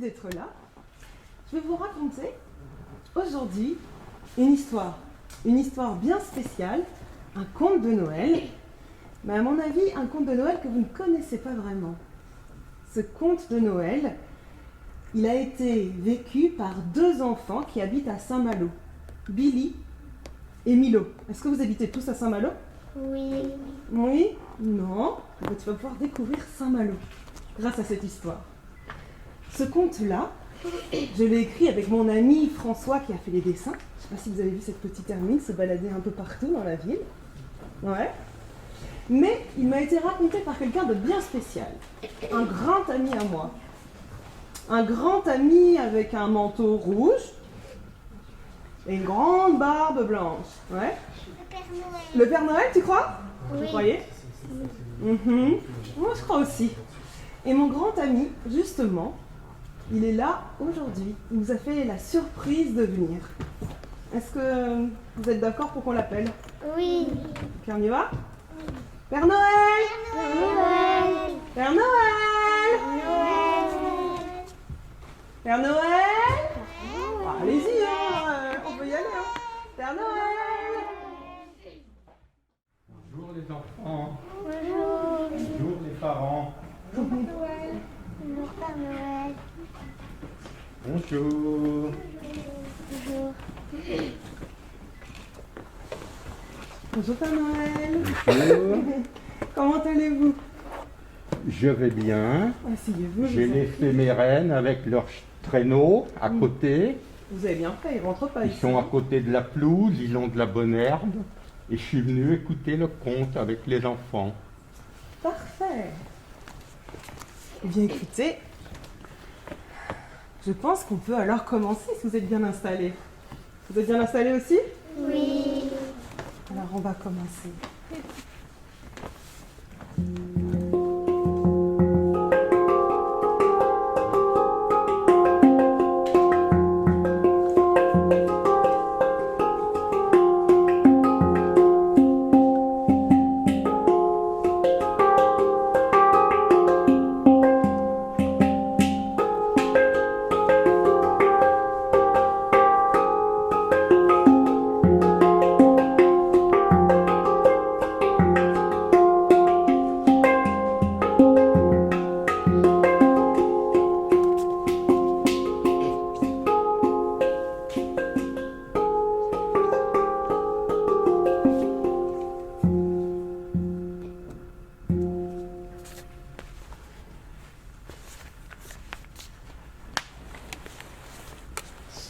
d'être là. Je vais vous raconter aujourd'hui une histoire bien spéciale, un conte de Noël, mais à mon avis un conte de Noël que vous ne connaissez pas vraiment. Ce conte de Noël, il a été vécu par deux enfants qui habitent à Saint-Malo, Billy et Milo. Est-ce que vous habitez tous à Saint-Malo? Oui. Oui? Non? Tu vas pouvoir découvrir Saint-Malo grâce à cette histoire. Ce conte-là, je l'ai écrit avec mon ami François qui a fait les dessins. Je ne sais pas si vous avez vu cette petite hermine se balader un peu partout dans la ville. Ouais. Mais il m'a été raconté par quelqu'un de bien spécial. Un grand ami à moi. Un grand ami avec un manteau rouge et une grande barbe blanche. Ouais. Le Père Noël. Le Père Noël, tu crois? Oui. Vous croyez? Moi, je crois aussi. Et mon grand ami, justement, il est là aujourd'hui. Il nous a fait la surprise de venir. Est-ce que vous êtes d'accord pour qu'on l'appelle? Oui. Ok, on y va? Père Noël! Père Noël. Père Noël! Père Noël! Ah, allez-y, hein, on peut y aller. Hein. Père Noël! Bonjour les enfants, Bonjour. bonjour les parents, Bonjour Père Noël. bonjour. Bonjour. Bonjour Père Noël! Bonjour. Comment allez-vous? Je vais bien. Asseyez-vous. J'ai laissé mes rennes avec leurs traîneaux à côté. Vous avez bien fait, ils rentrent pas Ils ici. sont à côté de la pelouse, ils ont de la bonne herbe. Et je suis venu écouter le conte avec les enfants. Parfait. Eh bien écoutez, je pense qu'on peut alors commencer si vous êtes bien installés. Vous êtes bien installés aussi? Oui. Alors on va commencer.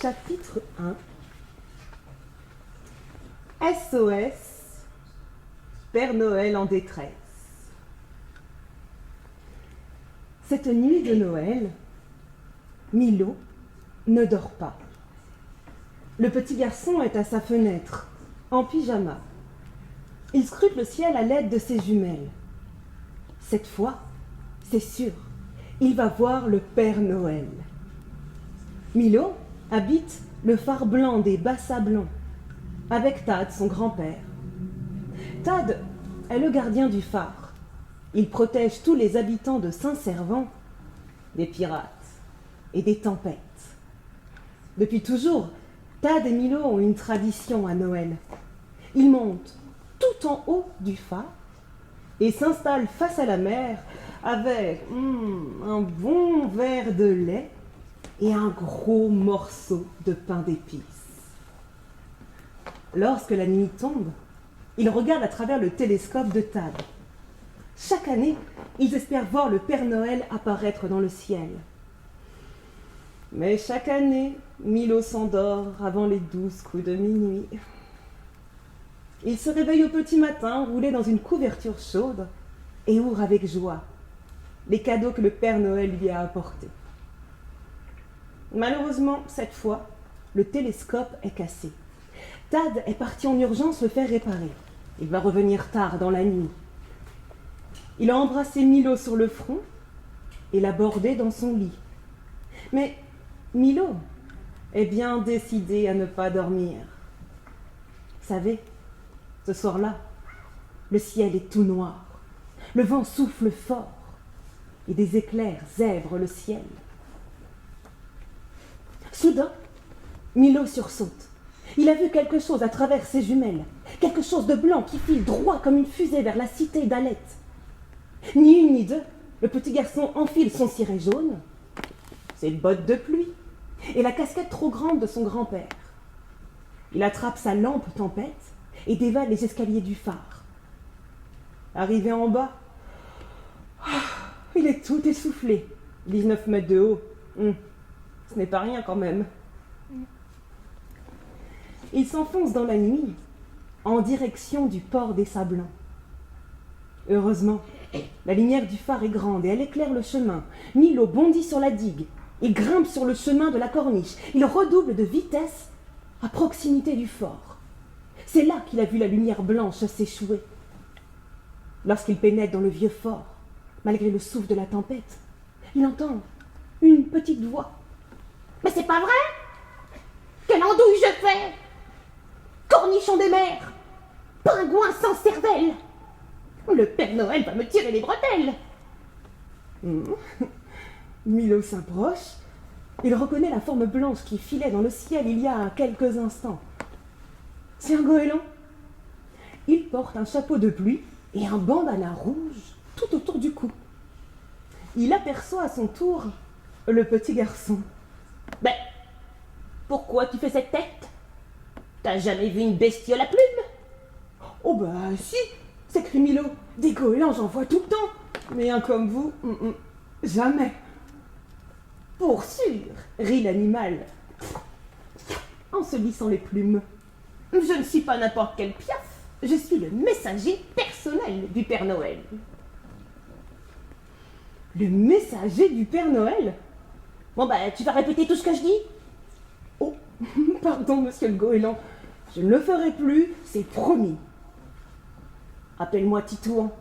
Chapitre 1. SOS, Père Noël en détresse. Cette nuit de Noël, Milo ne dort pas. Le petit garçon est à sa fenêtre, en pyjama. Il scrute le ciel à l'aide de ses jumelles. Cette fois, c'est sûr, il va voir le Père Noël. Milo habite le phare blanc des Bas-Sablons, avec Tad, son grand-père. Tad est le gardien du phare. Il protège tous les habitants de Saint-Servant des pirates et des tempêtes. Depuis toujours, Tad et Milo ont une tradition à Noël. Ils montent tout en haut du phare et s'installent face à la mer avec un bon verre de lait et un gros morceau de pain d'épices. Lorsque la nuit tombe, ils regardent à travers le télescope de Tad. Chaque année, ils espèrent voir le Père Noël apparaître dans le ciel. Mais chaque année, Milo s'endort avant les 12 coups de minuit. Il se réveille au petit matin, roulé dans une couverture chaude, et ouvre avec joie les cadeaux que le Père Noël lui a apportés. Malheureusement, cette fois, le télescope est cassé. Tad est parti en urgence le faire réparer. Il va revenir tard dans la nuit. Il a embrassé Milo sur le front et l'a bordé dans son lit. Mais Milo est bien décidé à ne pas dormir. Vous savez, ce soir-là, le ciel est tout noir. Le vent souffle fort et des éclairs zèbrent le ciel. Soudain, Milo sursaute. Il a vu quelque chose à travers ses jumelles, quelque chose de blanc qui file droit comme une fusée vers la cité d'Alette. Ni une ni deux, le petit garçon enfile son ciré jaune, ses bottes de pluie et la casquette trop grande de son grand-père. Il attrape sa lampe tempête et dévale les escaliers du phare. Arrivé en bas, il est tout essoufflé. 19 mètres de haut. Ce n'est pas rien quand même. Il s'enfonce dans la nuit en direction du port des Sablins. Heureusement, la lumière du phare est grande et elle éclaire le chemin. Milo bondit sur la digue. Il grimpe sur le chemin de la corniche. Il redouble de vitesse à proximité du fort. C'est là qu'il a vu la lumière blanche s'échouer. Lorsqu'il pénètre dans le vieux fort, malgré le souffle de la tempête, il entend une petite voix. « Mais c'est pas vrai? Quelle andouille je fais! Cornichon des mers! Pingouin sans cervelle! Le Père Noël va me tirer les bretelles! » Milo s'approche. Il reconnaît la forme blanche qui filait dans le ciel il y a quelques instants. C'est un goéland. Il porte un chapeau de pluie et un bandana rouge tout autour du cou. Il aperçoit à son tour le petit garçon. « Ben, pourquoi tu fais cette tête? T'as jamais vu une bestiole à plumes? » Oh bah si, s'écrie Milo. Des goélands, j'en vois tout le temps. Mais un comme vous, jamais. Pour sûr, Rit l'animal en se lissant les plumes. Je ne suis pas n'importe quel piaf. Je suis le messager personnel du Père Noël. Le messager du Père Noël? Bon bah, tu vas répéter tout ce que je dis? Oh, pardon, monsieur le goéland. Je ne le ferai plus, c'est promis. Appelle-moi Titouan,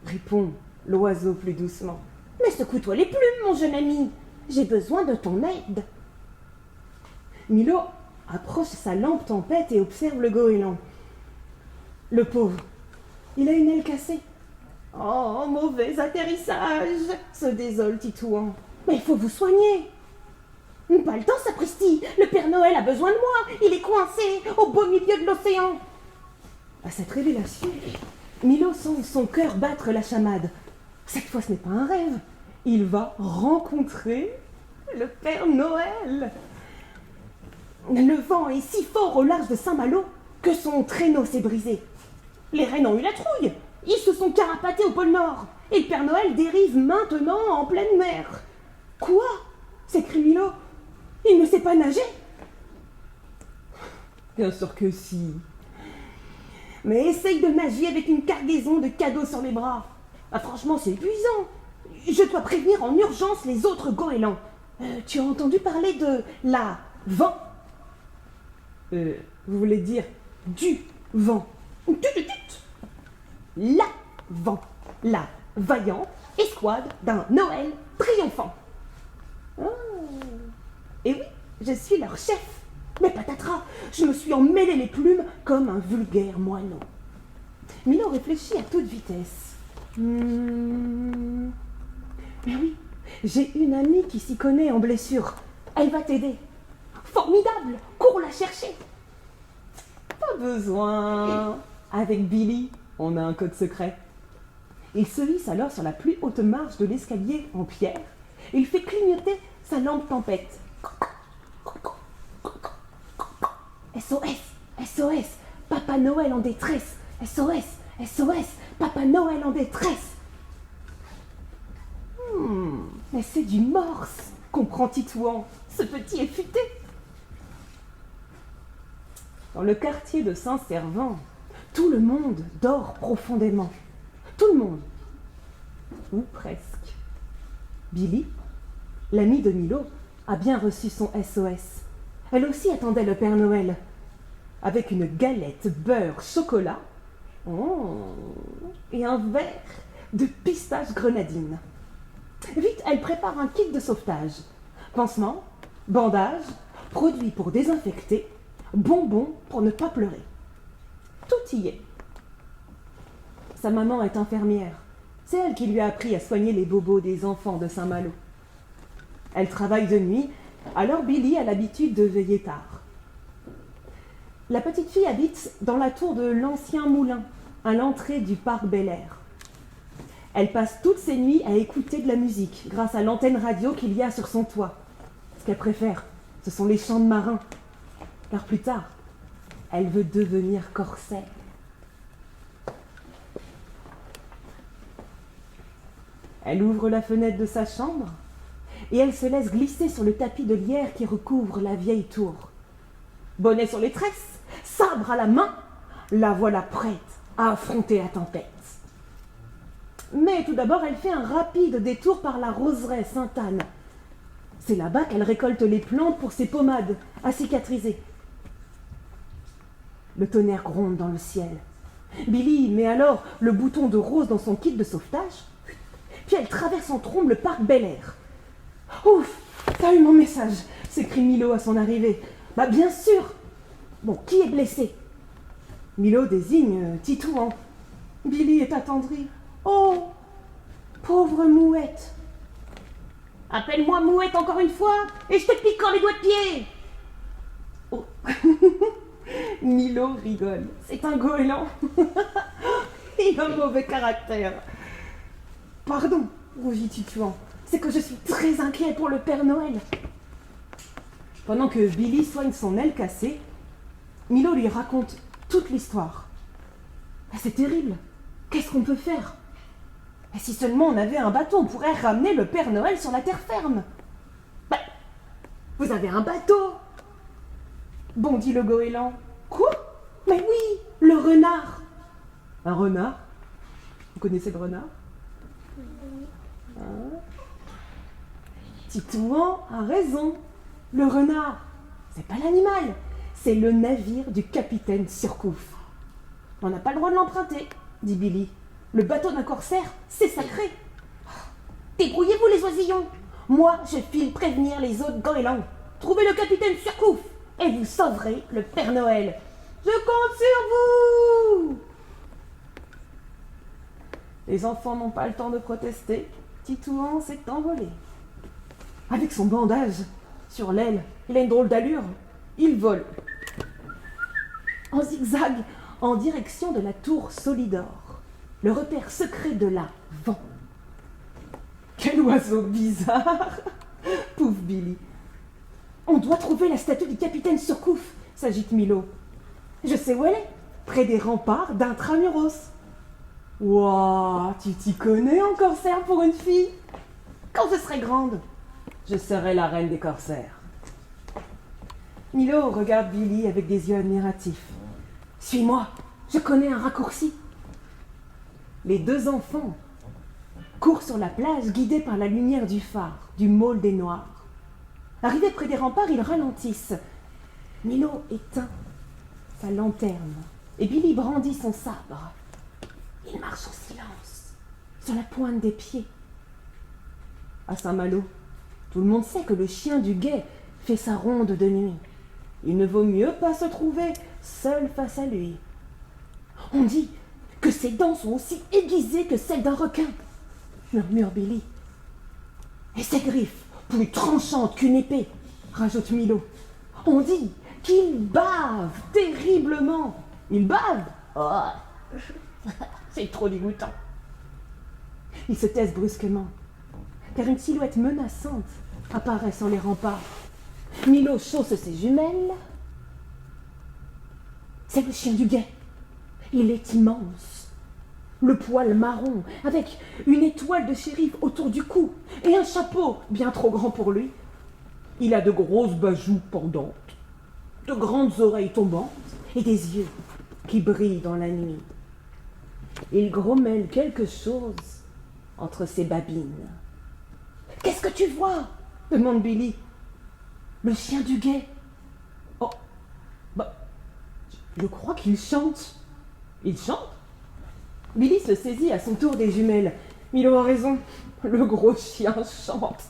Répond l'oiseau plus doucement. mais secoue-toi les plumes, mon jeune ami. J'ai besoin de ton aide. Milo approche sa lampe tempête et observe le goéland. Le pauvre, il a une aile cassée. Oh, mauvais atterrissage, Se désole Titouan. mais il faut vous soigner. Pas le temps, sapristi. Le Père Noël a besoin de moi. Il est coincé au beau milieu de l'océan. À cette révélation, Milo sent son cœur battre la chamade. Cette fois, ce n'est pas un rêve. Il va rencontrer le Père Noël. Le vent est si fort au large de Saint-Malo que son traîneau s'est brisé. Les rennes ont eu la trouille. Ils se sont carapatés au pôle Nord. Et le Père Noël dérive maintenant en pleine mer. Quoi? S'écrie Milo. Il ne sait pas nager? Bien sûr que si. Mais essaye de nager avec une cargaison de cadeaux sur les bras. Ah, franchement, c'est épuisant. Je dois prévenir en urgence les autres goélands. Tu as entendu parler de la vent? Vous voulez dire du vent? La vent. La vaillante escouade d'un Noël triomphant. Et oui, je suis leur chef. Mais patatras, je me suis emmêlé les plumes comme un vulgaire moineau. Milo réfléchit à toute vitesse. Mais oui, j'ai une amie qui s'y connaît en blessure. Elle va t'aider. Formidable, cours la chercher. Pas besoin. Avec Billy, on a un code secret. Il se hisse alors sur la plus haute marche de l'escalier en pierre. Il fait clignoter sa lampe tempête. SOS, SOS, Papa Noël en détresse. SOS, SOS, Papa Noël en détresse. Mais c'est du morse, comprend Titouan. Ce petit est futé. Dans le quartier de Saint-Servant, tout le monde dort profondément. Tout le monde. Ou presque. Billy, l'amie de Milo, a bien reçu son SOS. Elle aussi attendait le Père Noël. Avec une galette beurre chocolat et un verre de pistache grenadine. Vite, elle prépare un kit de sauvetage. Pansement, bandage, produits pour désinfecter, bonbons pour ne pas pleurer. Tout y est. Sa maman est infirmière. C'est elle qui lui a appris à soigner les bobos des enfants de Saint-Malo. Elle travaille de nuit Alors Billy a l'habitude de veiller tard. La petite fille habite dans la tour de l'ancien moulin, à l'entrée du parc Bel Air. Elle passe toutes ses nuits à écouter de la musique grâce à l'antenne radio qu'il y a sur son toit. Ce qu'elle préfère, ce sont les chants de marins. Car plus tard, elle veut devenir corsaire. Elle ouvre la fenêtre de sa chambre et elle se laisse glisser sur le tapis de lierre qui recouvre la vieille tour. Bonnet sur les tresses, sabre à la main, la voilà prête à affronter la tempête. Mais tout d'abord, elle fait un rapide détour par la roseraie Sainte-Anne. C'est là-bas qu'elle récolte les plantes pour ses pommades à cicatriser. Le tonnerre gronde dans le ciel. Billy met alors le bouton de rose dans son kit de sauvetage, puis elle traverse en trombe le parc Bel Air. « Ouf, t'as eu mon message !» s'écrie Milo à son arrivée. « Bah bien sûr ! Bon, qui est blessé ?» Milo désigne Titouan. Billy est attendri. « Oh, pauvre Mouette !»« Appelle-moi Mouette encore une fois, et je te pique les doigts de pied !» Oh. Milo rigole. C'est un goéland. Il a un mauvais caractère. « Pardon, rougit Titouan. C'est que je suis très inquiet pour le Père Noël. » Pendant que Billy soigne son aile cassée, Milo lui raconte toute l'histoire. « C'est terrible. Qu'est-ce qu'on peut faire ? Et si seulement on avait un bateau, on pourrait ramener le Père Noël sur la terre ferme. » Bah, vous avez un bateau ? Bondit le goéland. « Quoi ? Mais oui, le renard. » Un renard ? Vous connaissez le renard ? Hein ? Titouan a raison. Le renard, c'est pas l'animal, c'est le navire du capitaine Surcouf. On n'a pas le droit de l'emprunter, dit Billy. Le bateau d'un corsaire, c'est sacré. Débrouillez-vous les oisillons. Moi, je file prévenir les autres goélands. Trouvez le capitaine Surcouf et vous sauverez le Père Noël. Je compte sur vous. Les enfants n'ont pas le temps de protester. Titouan s'est envolé. Avec son bandage sur l'aile, il a une drôle d'allure. Il vole en zigzag en direction de la tour Solidor, le repère secret de la vent. Quel oiseau bizarre, pouf Billy. On doit trouver la statue du capitaine Surcouf, s'agite Milo. Je sais où elle est, près des remparts d'Intramuros. Ouah, tu t'y connais en corsaire pour une fille ? Quand je serai grande, je serai la reine des corsaires. Milo regarde Billy avec des yeux admiratifs. Suis-moi, je connais un raccourci. Les deux enfants courent sur la plage guidés par la lumière du phare, du môle des Noirs. Arrivés près des remparts, ils ralentissent. Milo éteint sa lanterne et Billy brandit son sabre. Il marche en silence, sur la pointe des pieds. À Saint-Malo, tout le monde sait que le chien du guet fait sa ronde de nuit. Il ne vaut mieux pas se trouver seul face à lui. On dit que ses dents sont aussi aiguisées que celles d'un requin, murmure Billy. Et ses griffes plus tranchantes qu'une épée, rajoute Milo. On dit qu'il bave terriblement. Il bave ? Oh, c'est trop dégoûtant. Ils se taisent brusquement, car une silhouette menaçante apparaît sur les remparts. Milo chausse ses jumelles. C'est le chien du guet. Il est immense. Le poil marron, avec une étoile de shérif autour du cou et un chapeau bien trop grand pour lui. Il a de grosses bajoues pendantes, de grandes oreilles tombantes et des yeux qui brillent dans la nuit. Il grommelle quelque chose entre ses babines. « Qu'est-ce que tu vois ?» demande Billy. « Le chien du guet. »« Oh, bah, je crois qu'il chante. »« Il chante ?» Billy se saisit à son tour des jumelles. Milo a raison, le gros chien chante.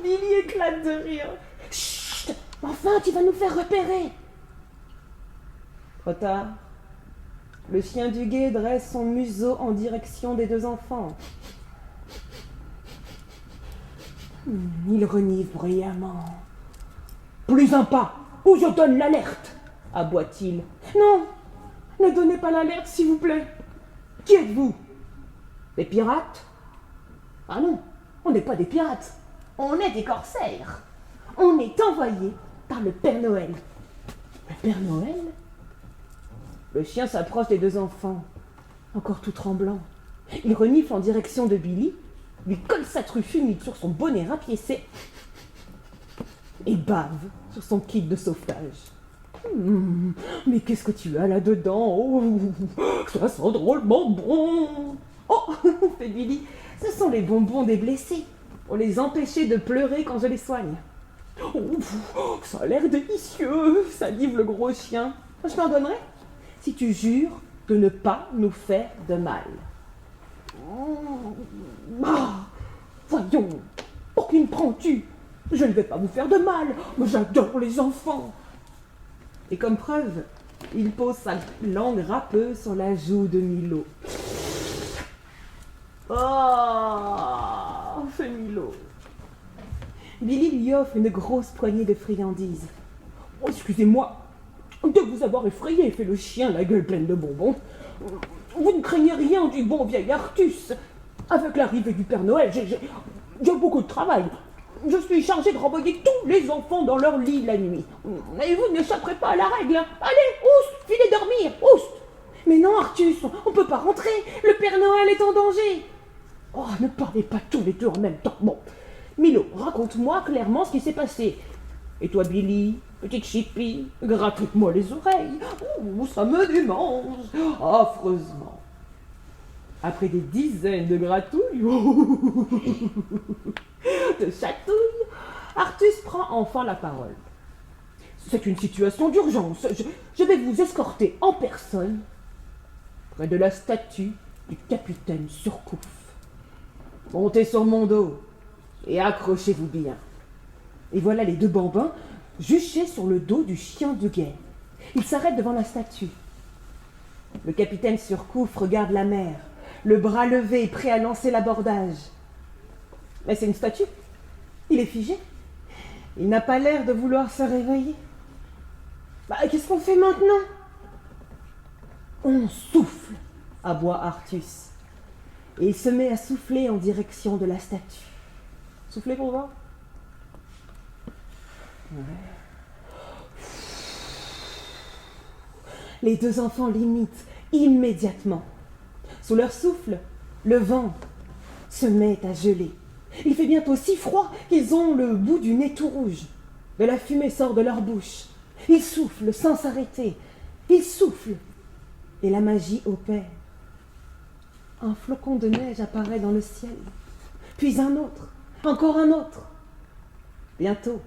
Billy éclate de rire. « Chut, enfin, tu vas nous faire repérer. » Trop tard. Le chien du guet dresse son museau en direction des deux enfants. Il renifle bruyamment. Plus un pas, ou je donne l'alerte, aboie-t-il. Non, ne donnez pas l'alerte, s'il vous plaît. Qui êtes-vous? Des pirates? Ah non, on n'est pas des pirates. On est des corsaires. On est envoyés par le Père Noël. Le Père Noël? Le chien s'approche des deux enfants, encore tout tremblant. Il renifle en direction de Billy, lui colle sa truffe humide sur son bonnet rapiécé et bave sur son kit de sauvetage. Mais qu'est-ce que tu as là-dedans? Oh, ça sent drôlement bon. Oh, fait Billy, ce sont les bonbons des blessés, pour les empêcher de pleurer quand je les soigne. Oh, ça a l'air délicieux, salive le gros chien. Je t'en donnerai si tu jures de ne pas nous faire de mal. Ah, voyons, pour qui me prends-tu? Je ne vais pas vous faire de mal, mais j'adore les enfants. Et comme preuve, il pose sa langue râpeuse sur la joue de Milo. Oh, fait Milo. Billy lui offre une grosse poignée de friandises. Oh, excusez-moi de vous avoir effrayé, fait le chien, la gueule pleine de bonbons. Vous ne craignez rien du bon vieil Artus. Avec l'arrivée du Père Noël, j'ai beaucoup de travail. Je suis chargé de renvoyer tous les enfants dans leur lit la nuit. Et vous n'échapperez pas à la règle. Allez, oust, filez dormir, oust. Mais non, Artus, on ne peut pas rentrer. Le Père Noël est en danger. Oh, ne parlez pas tous les deux en même temps. Bon, Milo, raconte-moi clairement ce qui s'est passé. Et toi, Billy, petite Chippy, gratte-moi les oreilles. Oh, ça me démange, affreusement. Après des dizaines de gratouilles, de chatouilles, Artus prend enfin la parole. C'est une situation d'urgence. Je vais vous escorter en personne près de la statue du capitaine Surcouf. Montez sur mon dos et accrochez-vous bien. Et voilà les deux bambins juchés sur le dos du chien du guet. Ils s'arrêtent devant la statue. Le capitaine Surcouf regarde la mer, le bras levé, prêt à lancer l'abordage. Mais c'est une statue. Il est figé. Il n'a pas l'air de vouloir se réveiller. Qu'est-ce qu'on fait maintenant? On souffle, aboie Artus. Et il se met à souffler en direction de la statue. Soufflez pour voir. Ouais. Les deux enfants l'imitent immédiatement. Sous leur souffle, le vent se met à geler. Il fait bientôt si froid qu'ils ont le bout du nez tout rouge. De la fumée sort de leur bouche. Ils soufflent sans s'arrêter. Ils soufflent. Et la magie opère. Un flocon de neige apparaît dans le ciel. Puis un autre. Encore un autre. Bientôt,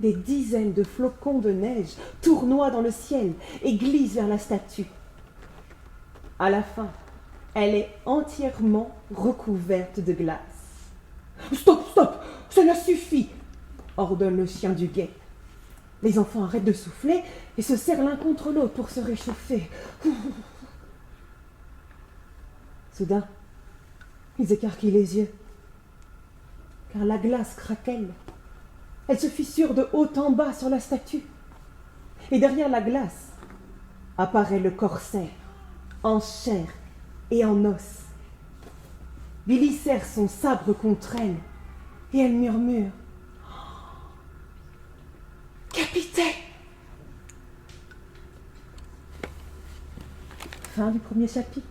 des dizaines de flocons de neige tournoient dans le ciel et glissent vers la statue. À la fin, elle est entièrement recouverte de glace. Stop, stop, cela suffit, ordonne le chien du guet. Les enfants arrêtent de souffler et se serrent l'un contre l'autre pour se réchauffer. Soudain, ils écarquillent les yeux, car la glace craquelle. Elle se fissure de haut en bas sur la statue. Et derrière la glace apparaît le corsaire, en chair et en os. Billy serre son sabre contre elle et elle murmure « Capitaine !» Fin du premier chapitre.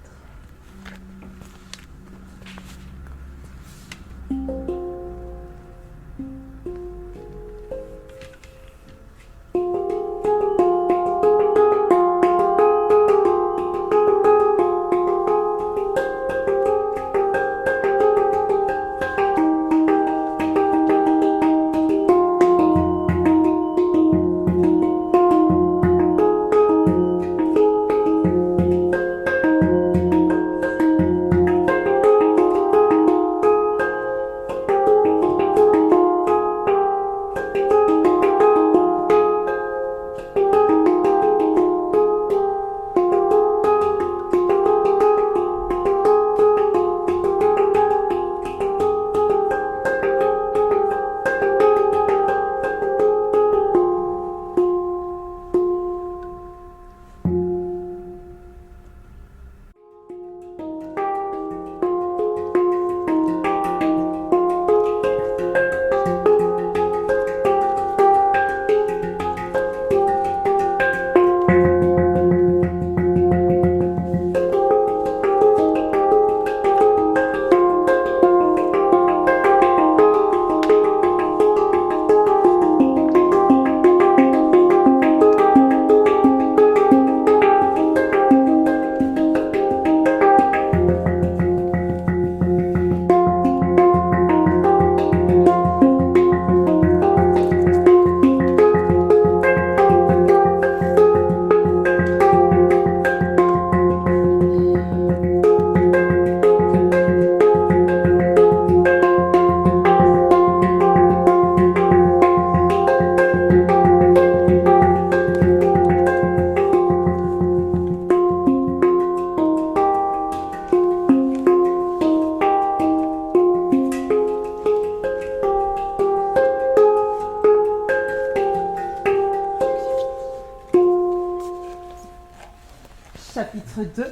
chapitre 2.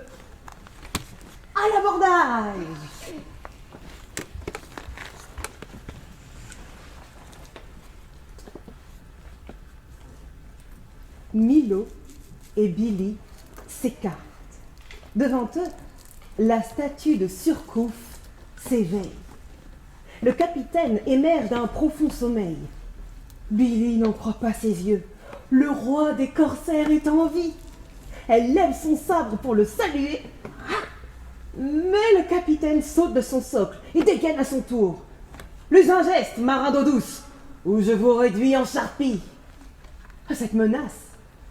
À l'abordage! Milo et Billy s'écartent. Devant eux, la statue de Surcouf s'éveille. Le capitaine émerge d'un profond sommeil. Billy n'en croit pas ses yeux. Le roi des corsaires est en vie. Elle lève son sabre pour le saluer. Mais le capitaine saute de son socle et dégaine à son tour. Plus un geste, marin d'eau douce, ou je vous réduis en charpie. À cette menace,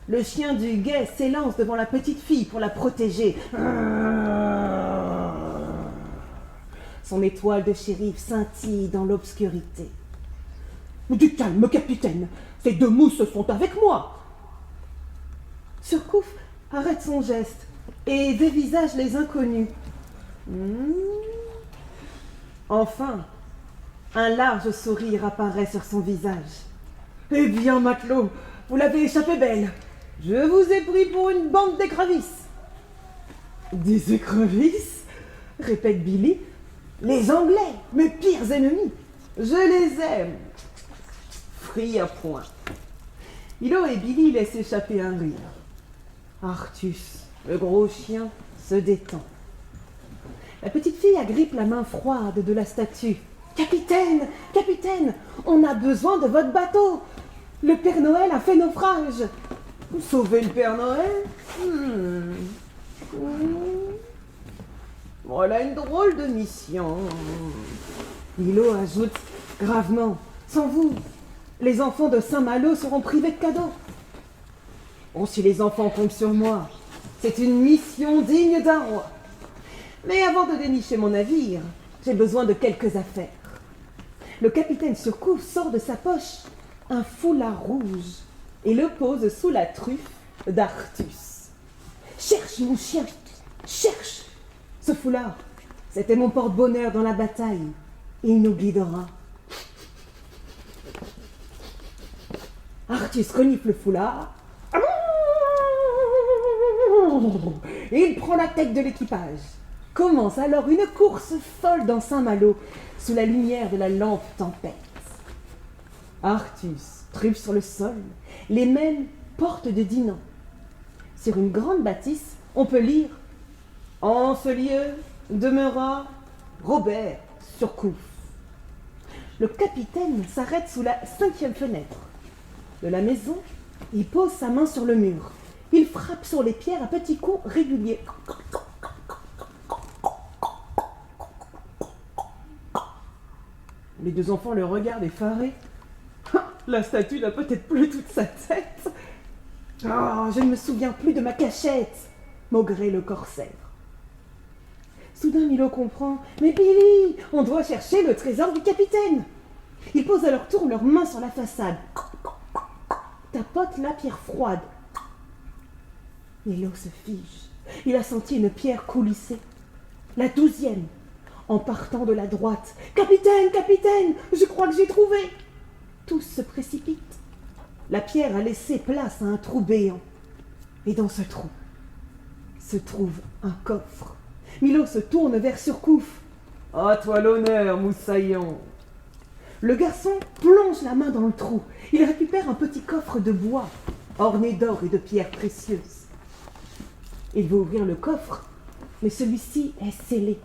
le chien du guet s'élance devant la petite fille pour la protéger. Son étoile de shérif scintille dans l'obscurité. Du calme, capitaine, ces deux mousses sont avec moi. Surcouf arrête son geste et dévisage les inconnus. Enfin, un large sourire apparaît sur son visage. Eh bien, matelot, vous l'avez échappé belle. Je vous ai pris pour une bande d'écrevisses. Des écrevisses? Répète Billy. Les Anglais, mes pires ennemis. Je les aime. Frits à point. Milo et Billy laissent échapper un rire. Artus, le gros chien, se détend. La petite fille agrippe la main froide de la statue. Capitaine, capitaine, on a besoin de votre bateau. Le Père Noël a fait naufrage. Sauver le Père Noël? Voilà une drôle de mission. Milo ajoute gravement. Sans vous, les enfants de Saint-Malo seront privés de cadeaux. Bon, si les enfants comptent sur moi, c'est une mission digne d'un roi. Mais avant de dénicher mon navire, j'ai besoin de quelques affaires. Le capitaine Surcouf sort de sa poche un foulard rouge et le pose sous la truffe d'Artus. Cherche, mon chien, cherche. Ce foulard, c'était mon porte-bonheur dans la bataille. Il nous guidera. Artus renifle le foulard. Il prend la tête de l'équipage. Commence alors une course folle dans Saint-Malo, sous la lumière de la lampe tempête. Artus tripe sur le sol, les mêmes portes de Dinan. Sur une grande bâtisse, on peut lire « En ce lieu demeura Robert Surcouf ». Le capitaine s'arrête sous la 5e fenêtre. De la maison, il pose sa main sur le mur. Il frappe sur les pierres à petits coups réguliers. Les deux enfants le regardent effarés. La statue n'a peut-être plus toute sa tête. Oh, je ne me souviens plus de ma cachette, maugrait le corsaire. Soudain, Milo comprend. Mais Billy, on doit chercher le trésor du capitaine. Ils posent à leur tour leurs mains sur la façade. Tapotent la pierre froide. Milo se fige. Il a senti une pierre coulisser. La 12e, en partant de la droite. Capitaine, capitaine, je crois que j'ai trouvé. Tous se précipitent. La pierre a laissé place à un trou béant. Et dans ce trou se trouve un coffre. Milo se tourne vers Surcouf. « À toi l'honneur, moussaillon !» Le garçon plonge la main dans le trou. Il récupère un petit coffre de bois, orné d'or et de pierres précieuses. Il veut ouvrir le coffre, mais celui-ci est scellé.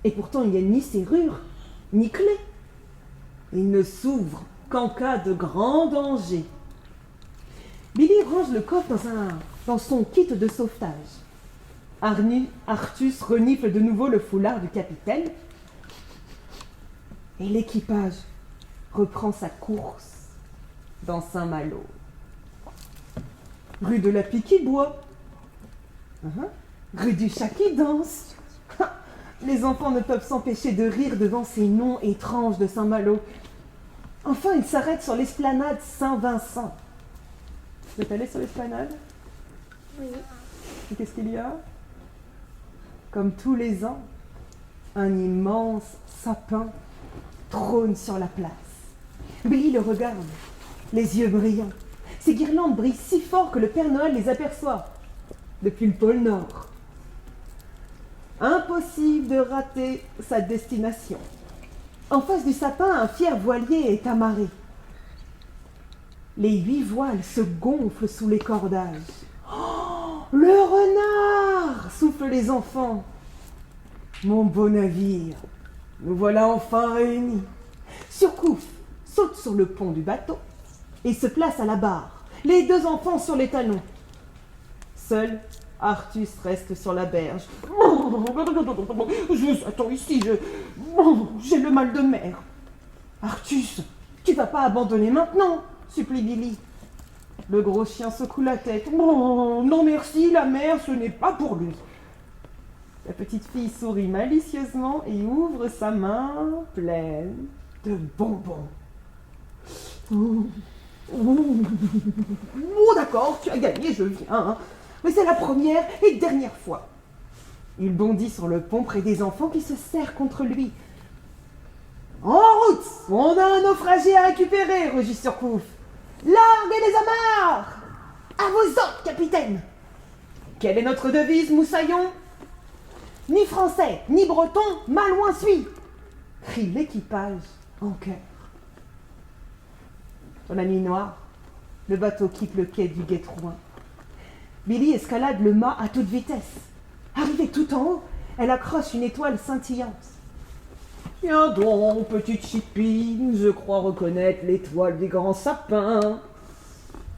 Et pourtant, il n'y a ni serrure, ni clé. Il ne s'ouvre qu'en cas de grand danger. Billy range le coffre dans son kit de sauvetage. Artus renifle de nouveau le foulard du capitaine. Et l'équipage reprend sa course dans Saint-Malo. Rue de la Pique qui boit. Rue du Chat qui danse. Les enfants ne peuvent s'empêcher de rire devant ces noms étranges de Saint-Malo. Enfin, ils s'arrêtent sur l'esplanade Saint-Vincent. Vous êtes allé sur l'esplanade? Oui. Et qu'est-ce qu'il y a? Comme tous les ans, un immense sapin trône sur la place. Billy le regarde, les yeux brillants. Ces guirlandes brillent si fort que le Père Noël les aperçoit depuis le pôle Nord. Impossible de rater sa destination. En face du sapin, un fier voilier est amarré. Les 8 voiles se gonflent sous les cordages. Oh, le renard, soufflent les enfants. Mon beau navire, nous voilà enfin réunis. Surcouf saute sur le pont du bateau et se place à la barre, les 2 enfants sur les talons. Seul, Artus reste sur la berge. Je vous attends ici, j'ai le mal de mer. Artus, tu vas pas abandonner maintenant, supplie Billy. Le gros chien secoue la tête. Oh, non merci, la mer, ce n'est pas pour lui. La petite fille sourit malicieusement et ouvre sa main pleine de bonbons. Oh, d'accord, tu as gagné, je viens. Hein. Mais c'est la première et dernière fois. Il bondit sur le pont près des enfants qui se serrent contre lui. En route, on a un naufragé à récupérer, rugit Surcouf. Larguez les amarres! À vos ordres, capitaine! Quelle est notre devise, moussaillon? Ni français, ni breton, malouin suit! Crie l'équipage en chœur. Dans la nuit noire, le bateau quitte le quai du Gué-Trouin. Billy escalade le mât à toute vitesse. Arrivée tout en haut, elle accroche une étoile scintillante. Viens donc, petite chipine, je crois reconnaître l'étoile des grands sapins.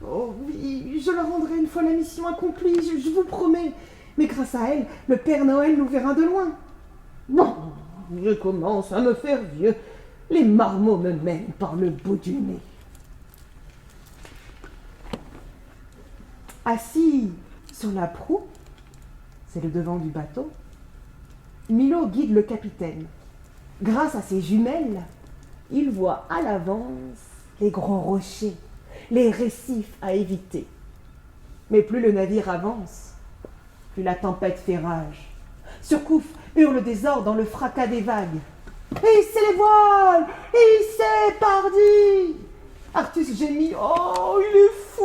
Oh oui, je la rendrai une fois la mission accomplie, je vous promets. Mais grâce à elle, le Père Noël nous verra de loin. Bon, je commence à me faire vieux. Les marmots me mènent par le bout du nez. Assis sur la proue, c'est le devant du bateau, Milo guide le capitaine. Grâce à ses jumelles, il voit à l'avance les gros rochers, les récifs à éviter. Mais plus le navire avance, plus la tempête fait rage. Surcouf hurle des ordres dans le fracas des vagues. « Hissez les voiles! Hissez, pardi !» Artus gémit. « Oh, il est fou!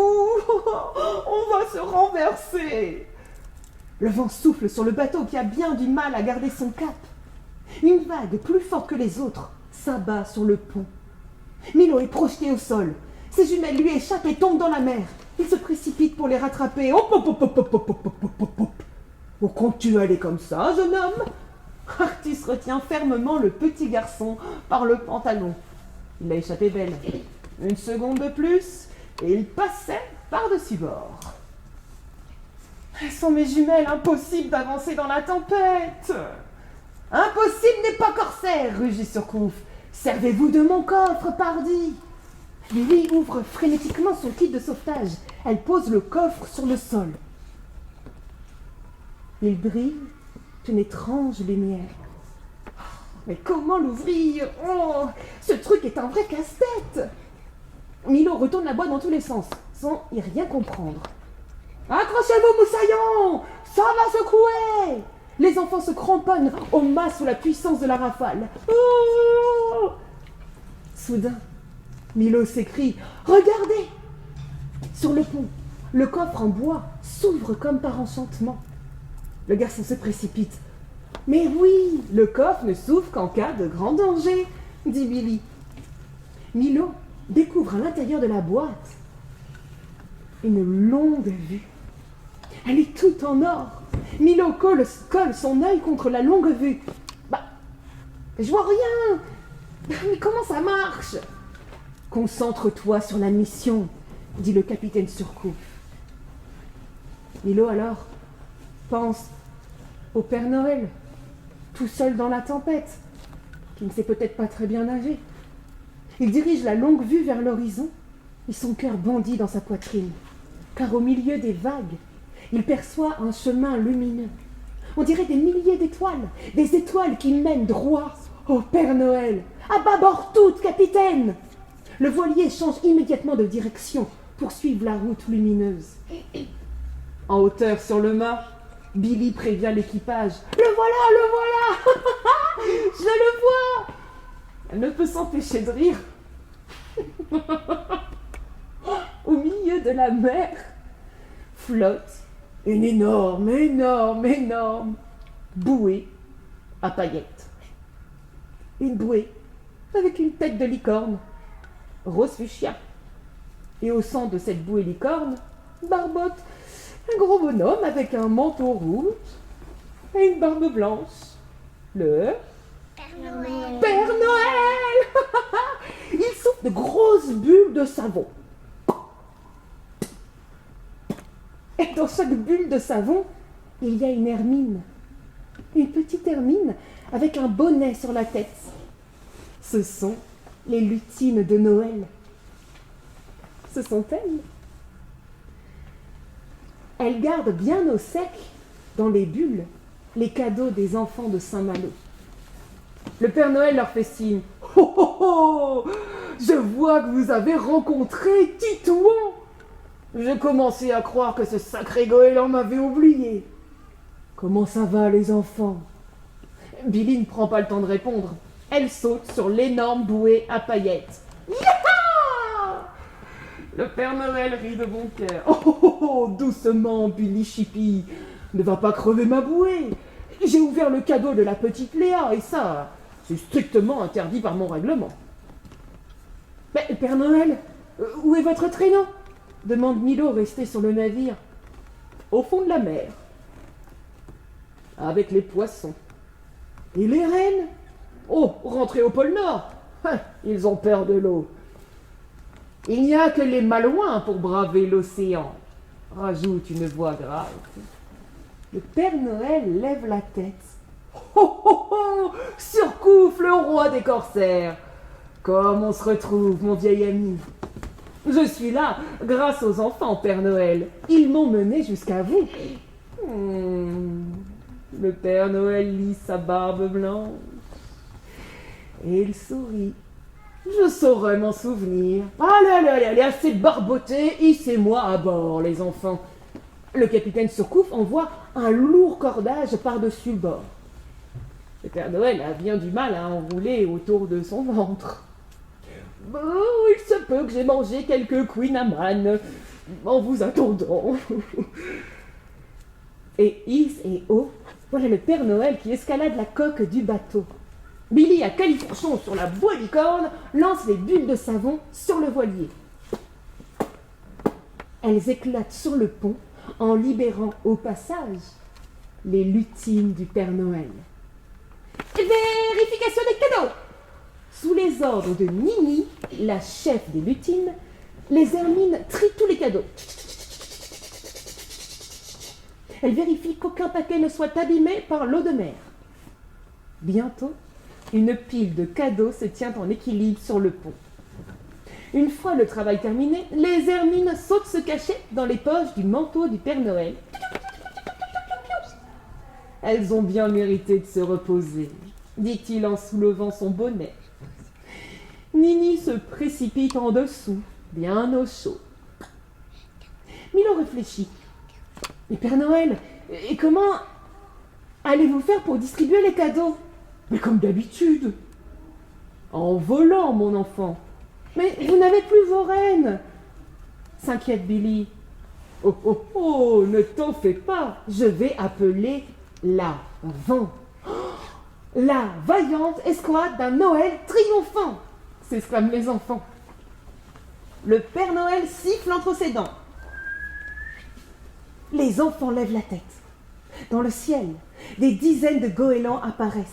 On va se renverser !» Le vent souffle sur le bateau qui a bien du mal à garder son cap. Une vague plus forte que les autres s'abat sur le pont. Milo est projeté au sol. Ses jumelles lui échappent et tombent dans la mer. Il se précipite pour les rattraper. Hop, hop, hop, hop, hop, hop, hop, hop, hop, hop. Où comptes-tu aller comme ça, jeune homme? Artus retient fermement le petit garçon par le pantalon. Il a échappé belle. Une seconde de plus, et il passait par-dessus bord. Elles sont mes jumelles, impossible d'avancer dans la tempête. Impossible n'est pas corsaire, rugit Surcouf. Servez-vous de mon coffre, pardi. Lily ouvre frénétiquement son kit de sauvetage. Elle pose le coffre sur le sol. Il brille d'une étrange lumière. Mais comment l'ouvrir? Oh, ce truc est un vrai casse-tête. Milo retourne la boîte dans tous les sens, sans y rien comprendre. Accrochez-vous, moussaillon! Ça va secouer! Les enfants se cramponnent au mât sous la puissance de la rafale. Oh! Soudain, Milo s'écrie « Regardez !» Sur le pont, le coffre en bois s'ouvre comme par enchantement. Le garçon se précipite. « Mais oui, le coffre ne s'ouvre qu'en cas de grand danger, » dit Billy. Milo découvre à l'intérieur de la boîte une longue vue. Elle est toute en or. Milo colle son œil contre la longue vue. Bah, je vois rien. Mais comment ça marche? Concentre-toi sur la mission, dit le capitaine Surcouf. Milo alors pense au Père Noël, tout seul dans la tempête, qui ne sait peut-être pas très bien nager. Il dirige la longue vue vers l'horizon et son cœur bondit dans sa poitrine, car au milieu des vagues, il perçoit un chemin lumineux. On dirait des milliers d'étoiles, des étoiles qui mènent droit au Père Noël. À bâbord toutes, capitaine! Le voilier change immédiatement de direction pour suivre la route lumineuse. En hauteur sur le mât, Billy prévient l'équipage. « Le voilà, le voilà! Je le vois !» Elle ne peut s'empêcher de rire. Au milieu de la mer flotte une énorme bouée à paillettes. Une bouée avec une tête de licorne, rose fuchsia. Et au centre de cette bouée licorne, barbote un gros bonhomme avec un manteau rouge et une barbe blanche. Le Père Noël. Père Noël. Il souffle de grosses bulles de savon. Et dans chaque bulle de savon, il y a une hermine. Une petite hermine avec un bonnet sur la tête. Ce sont les lutines de Noël. Ce sont elles. Elles gardent bien au sec, dans les bulles, les cadeaux des enfants de Saint-Malo. Le Père Noël leur fait signe. « Oh, oh, oh! Je vois que vous avez rencontré Titouan! Je commençais à croire que ce sacré goéland m'avait oublié. Comment ça va, les enfants ?» Billy ne prend pas le temps de répondre. Elle saute sur l'énorme bouée à paillettes. Yaha! Le Père Noël rit de bon cœur. Oh, oh, oh, oh, doucement, Billy Chippy. Ne va pas crever ma bouée. J'ai ouvert le cadeau de la petite Léa, et ça, c'est strictement interdit par mon règlement. Mais, Père Noël, où est votre traîneau ? Demande Milo, resté sur le navire. Au fond de la mer. Avec les poissons. Et les rennes ? Oh, rentrés au pôle Nord. Ils ont peur de l'eau. Il n'y a que les malouins pour braver l'océan. Rajoute une voix grave. Le Père Noël lève la tête. Oh, oh, oh, Surcouf, le roi des corsaires. Comme on se retrouve, mon vieil ami. Je suis là grâce aux enfants, Père Noël. Ils m'ont mené jusqu'à vous. Le Père Noël lit sa barbe blanche. Et il sourit. Je saurais m'en souvenir. Allez, assez barboté, hissez-moi à bord, les enfants. Le capitaine Surcouf envoie un lourd cordage par-dessus le bord. Le Père Noël a bien du mal à enrouler autour de son ventre. Bon, il se peut que j'ai mangé quelques Queen Amman en vous attendant. Et Is et O, voilà le Père Noël qui escalade la coque du bateau. Billy à califourchon sur la bouée licorne lance les bulles de savon sur le voilier. Elles éclatent sur le pont en libérant au passage les lutines du Père Noël. Vérification des cadeaux. Sous les ordres de Nini, la chef des lutines, les hermines trient tous les cadeaux. Elle vérifie qu'aucun paquet ne soit abîmé par l'eau de mer. Bientôt, une pile de cadeaux se tient en équilibre sur le pont. Une fois le travail terminé, les hermines sautent se cacher dans les poches du manteau du Père Noël. Elles ont bien mérité de se reposer, dit-il en soulevant son bonnet. Nini se précipite en dessous, bien au chaud. Milo réfléchit. Mais Père Noël, et comment allez-vous faire pour distribuer les cadeaux ? Mais comme d'habitude. En volant, mon enfant. Mais vous n'avez plus vos rennes, s'inquiète Billy. Oh, oh, oh, ne t'en fais pas. Je vais appeler la vaillante escouade d'un Noël triomphant, s'exclament les enfants. Le Père Noël siffle entre ses dents. Les enfants lèvent la tête. Dans le ciel, des dizaines de goélands apparaissent.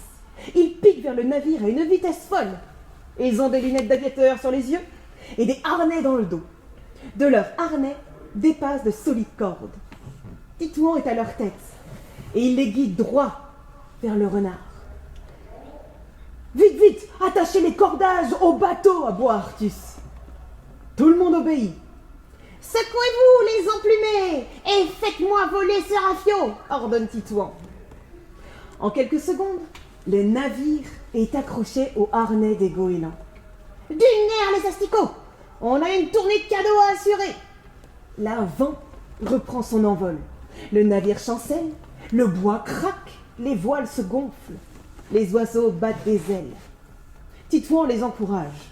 Ils piquent vers le navire à une vitesse folle. Ils ont des lunettes d'aviateur sur les yeux et des harnais dans le dos. De leurs harnais dépassent de solides cordes. Titouan est à leur tête et il les guide droit vers le renard. Vite, vite, attachez les cordages au bateau, aboie Artus. Tout le monde obéit. Secouez-vous, les emplumés, et faites-moi voler ce rafio, ordonne Titouan. En quelques secondes, le navire est accroché au harnais des goélands. D'une nerf, les asticots. On a une tournée de cadeaux à assurer. Là, vent reprend son envol. Le navire chancelle, le bois craque, les voiles se gonflent. Les oiseaux battent des ailes. Titouan les encourage.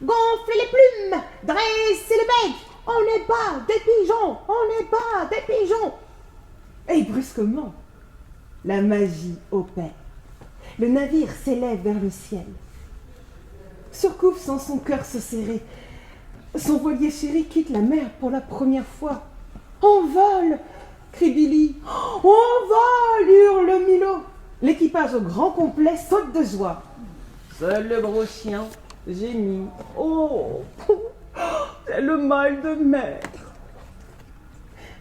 Gonflez les plumes, dressez le bec. On est bas des pigeons, on est bas des pigeons. Et brusquement, La magie opère. Le navire s'élève vers le ciel. Surcouf sent son cœur se serrer. Son voilier chéri quitte la mer pour la première fois. « On vole !» crie Billy. « On vole !» hurle Milo. L'équipage au grand complet saute de joie. Seul le gros chien gémit. « Oh, c'est le mal de maître !»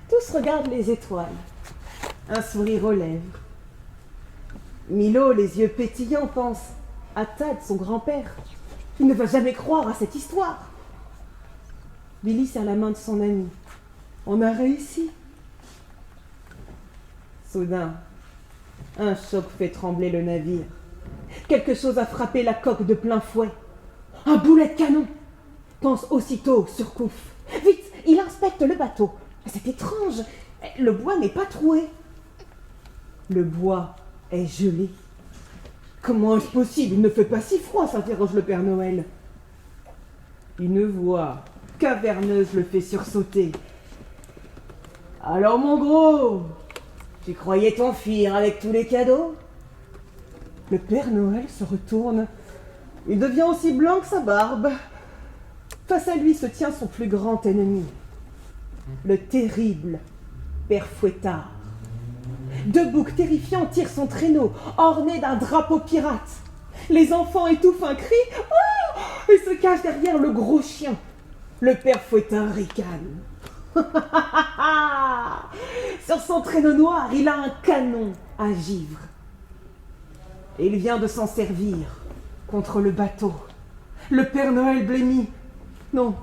Tous regardent les étoiles. Un sourire aux lèvres. Milo, les yeux pétillants, pense à Tad, son grand-père. Il ne va jamais croire à cette histoire. Billy serre la main de son ami. On a réussi. Soudain, un choc fait trembler le navire. Quelque chose a frappé la coque de plein fouet. Un boulet de canon, pense aussitôt Surcouf. Vite, il inspecte le bateau. C'est étrange, le bois n'est pas troué. Le bois est gelé. Comment est-ce possible? Il ne fait pas si froid, s'interroge le Père Noël. Une voix caverneuse le fait sursauter. Alors mon gros, tu croyais t'enfuir avec tous les cadeaux? Le Père Noël se retourne. Il devient aussi blanc que sa barbe. Face à lui se tient son plus grand ennemi, le terrible Père Fouettard. Deux boucs terrifiants tirent son traîneau, orné d'un drapeau pirate. Les enfants étouffent un cri et se cachent derrière le gros chien. Le Père Fouettard ricane. Sur son traîneau noir, il a un canon à givre. Et il vient de s'en servir contre le bateau. Le Père Noël blêmit. Non,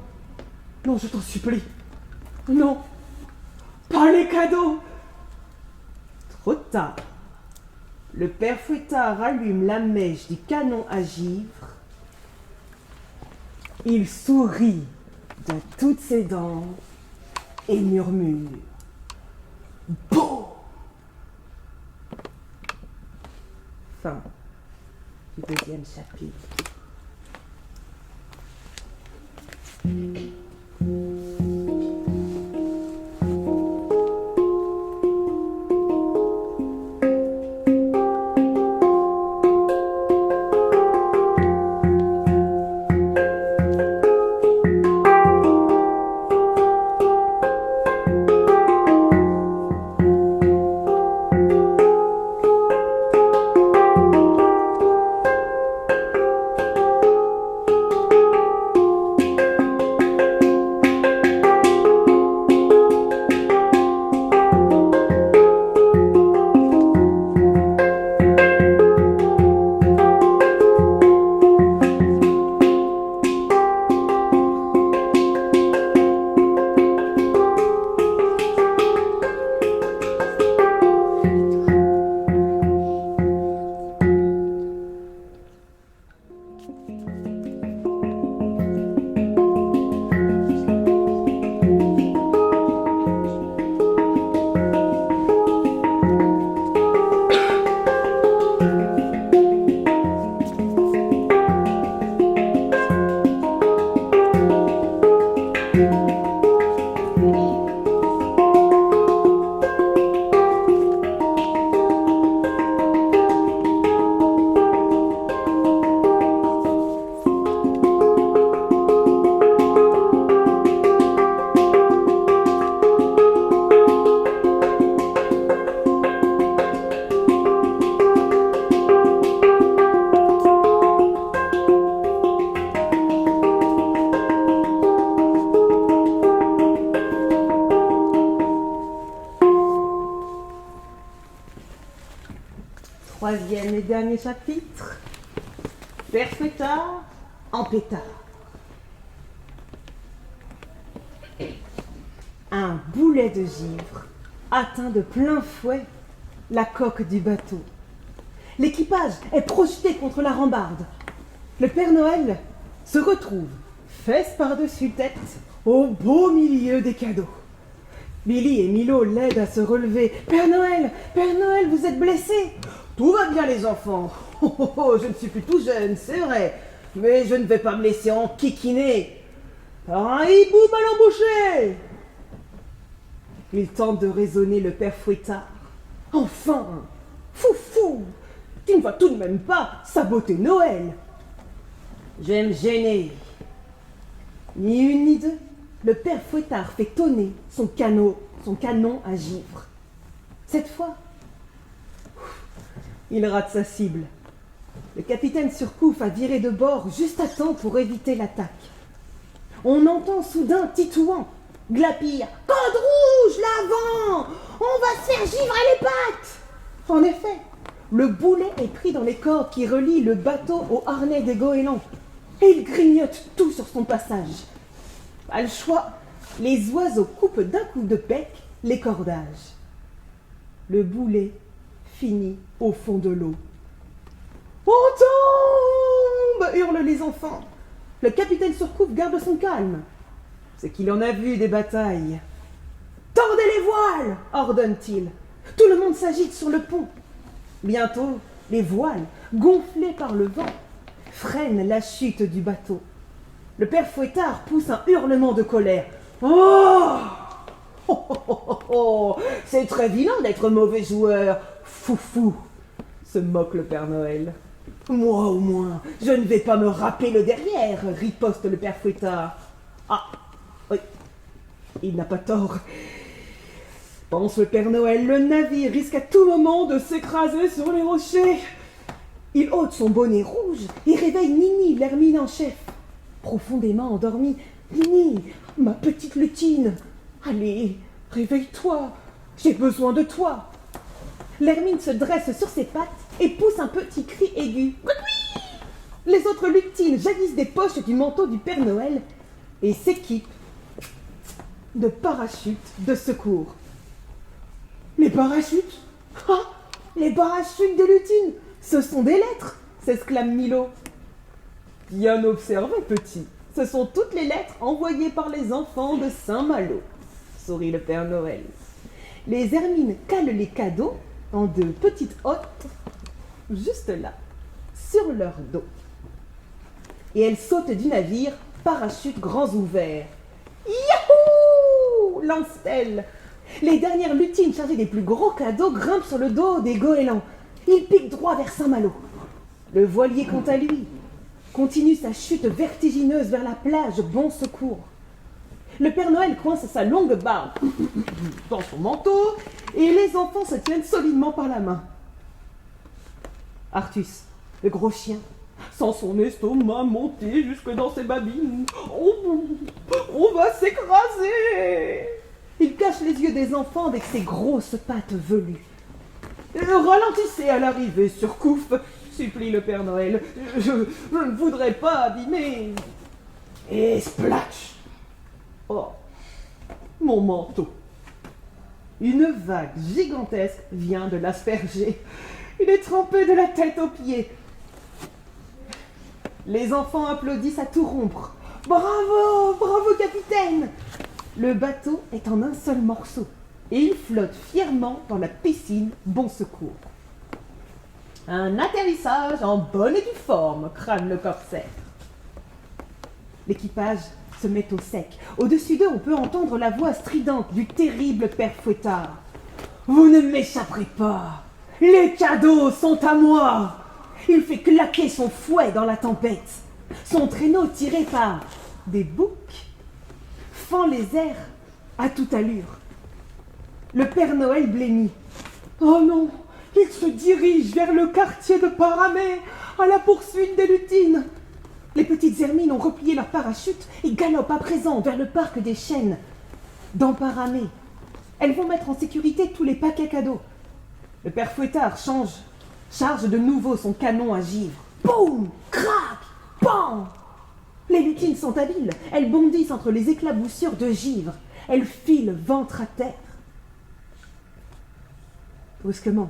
non, je t'en supplie. Non, pas les cadeaux. Trop tard. Le Père Fouettard allume la mèche du canon à givre. Il sourit de toutes ses dents et murmure « Beau !» Fin du deuxième chapitre. Troisième et dernier chapitre. Père Fouettard en pétard. Un boulet de givre atteint de plein fouet la coque du bateau. L'équipage est projeté contre la rambarde. Le Père Noël se retrouve, fesses par-dessus tête, au beau milieu des cadeaux. Billy et Milo l'aident à se relever. « Père Noël, vous êtes blessé ?»« Tout va bien les enfants. Je ne suis plus tout jeune, c'est vrai, mais je ne vais pas me laisser enquiquiner par un hibou mal embouché. » Il tente de raisonner le Père Fouettard. « Enfin, fou! Tu ne vas tout de même pas saboter Noël. Je vais me gêner. Ni une ni deux, le père Fouettard fait tonner son canon à givre. Cette fois, il rate sa cible. Le capitaine Surcouf a viré de bord juste à temps pour éviter l'attaque. On entend soudain titouant, glapir. « Code rouge, l'avant! On va se faire givrer les pattes! » En effet, le boulet est pris dans les cordes qui relient le bateau au harnais des goélands, et il grignote tout sur son passage. Pas le choix, les oiseaux coupent d'un coup de bec les cordages. Le boulet finit au fond de l'eau. « On tombe !» hurlent les enfants. Le capitaine Surcouf garde son calme. C'est qu'il en a vu des batailles. « Tordez les voiles !» ordonne-t-il. Tout le monde s'agite sur le pont. Bientôt, les voiles, gonflées par le vent, freinent la chute du bateau. Le père Fouettard pousse un hurlement de colère. « Oh ! Oh, oh, oh, oh, oh. C'est très vilain d'être mauvais joueur, foufou !» se moque le Père Noël. « Moi au moins, je ne vais pas me râper le derrière !» riposte le père Fouettard. « Ah, oui, il n'a pas tort. » pense le Père Noël, le navire risque à tout moment de s'écraser sur les rochers. Il ôte son bonnet rouge et réveille Nini, l'hermine en chef. Profondément endormie, « Nini, ma petite lutine, allez, réveille-toi, j'ai besoin de toi. » L'hermine se dresse sur ses pattes et pousse un petit cri aigu. Les autres lutines jaillissent des poches du manteau du Père Noël et s'équipent de parachutes de secours. Les parachutes? Ah, les parachutes des lutines, ce sont des lettres, s'exclame Milo. Bien observé, petit. Ce sont toutes les lettres envoyées par les enfants de Saint-Malo, sourit le Père Noël. Les hermines calent les cadeaux en de petites hottes, juste là, sur leur dos. Et elles sautent du navire, parachutes grands ouverts. Yahoo! Lance-t-elle. Les dernières lutines chargées des plus gros cadeaux grimpent sur le dos des goélands. Ils piquent droit vers Saint-Malo. Le voilier, quant à lui, continue sa chute vertigineuse vers la plage Bon Secours. Le Père Noël coince sa longue barbe dans son manteau et les enfants se tiennent solidement par la main. Artus, le gros chien, sent son estomac monter jusque dans ses babines. On va s'écraser! Il cache les yeux des enfants avec ses grosses pattes velues. Ralentissez à l'arrivée, Surcouf, supplie le Père Noël. Je ne voudrais pas abîmer. Et splatch! Oh, mon manteau. Une vague gigantesque vient de l'asperger. Il est trempé de la tête aux pieds. Les enfants applaudissent à tout rompre. Bravo, bravo, capitaine! Le bateau est en un seul morceau et il flotte fièrement dans la piscine Bon Secours. Un atterrissage en bonne et due forme, crâne le corsaire. L'équipage se met au sec. Au-dessus d'eux, on peut entendre la voix stridente du terrible Père Fouettard. « Vous ne m'échapperez pas! Les cadeaux sont à moi !» Il fait claquer son fouet dans la tempête. Son traîneau tiré par des boucs fend les airs à toute allure. Le Père Noël blêmit. « Oh non, il se dirige vers le quartier de Paramé, à la poursuite des lutines. » Les petites hermines ont replié leurs parachutes et galopent à présent vers le parc des chênes. Dans Paramé, elles vont mettre en sécurité tous les paquets cadeaux. Le Père Fouettard charge de nouveau son canon à givre. Boum! Crac! Bam! Les lutines sont habiles. Elles bondissent entre les éclaboussures de givre. Elles filent ventre à terre. Brusquement,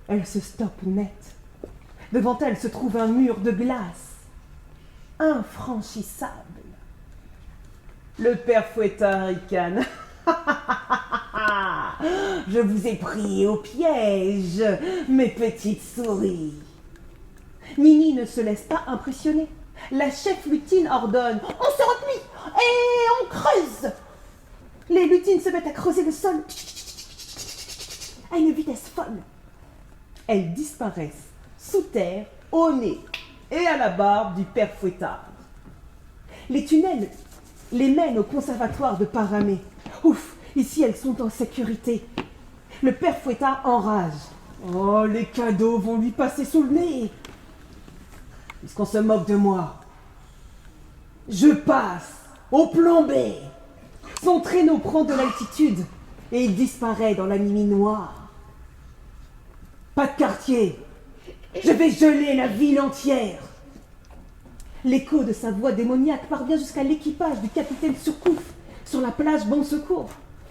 elles se stoppent net. Devant elles se trouve un mur de glace. Infranchissable. Le Père Fouettard ricane. Je vous ai pris au piège, mes petites souris. Nini ne se laisse pas impressionner. La chef lutine ordonne. On se replie et on creuse. Les lutines se mettent à creuser le sol à une vitesse folle. elles disparaissent sous terre, au nez et à la barbe du père Fouettard. Les tunnels les mènent au conservatoire de Paramé. Ouf, ici elles sont en sécurité. Le père Fouettard enrage. Oh, les cadeaux vont lui passer sous le nez. Puisqu'on se moque de moi. Je passe au plan B. Son traîneau prend de l'altitude et il disparaît dans la nuit noire. Pas de quartier. Je vais geler la ville entière. L'écho de sa voix démoniaque parvient jusqu'à l'équipage du capitaine Surcouf sur la plage Bon Secours.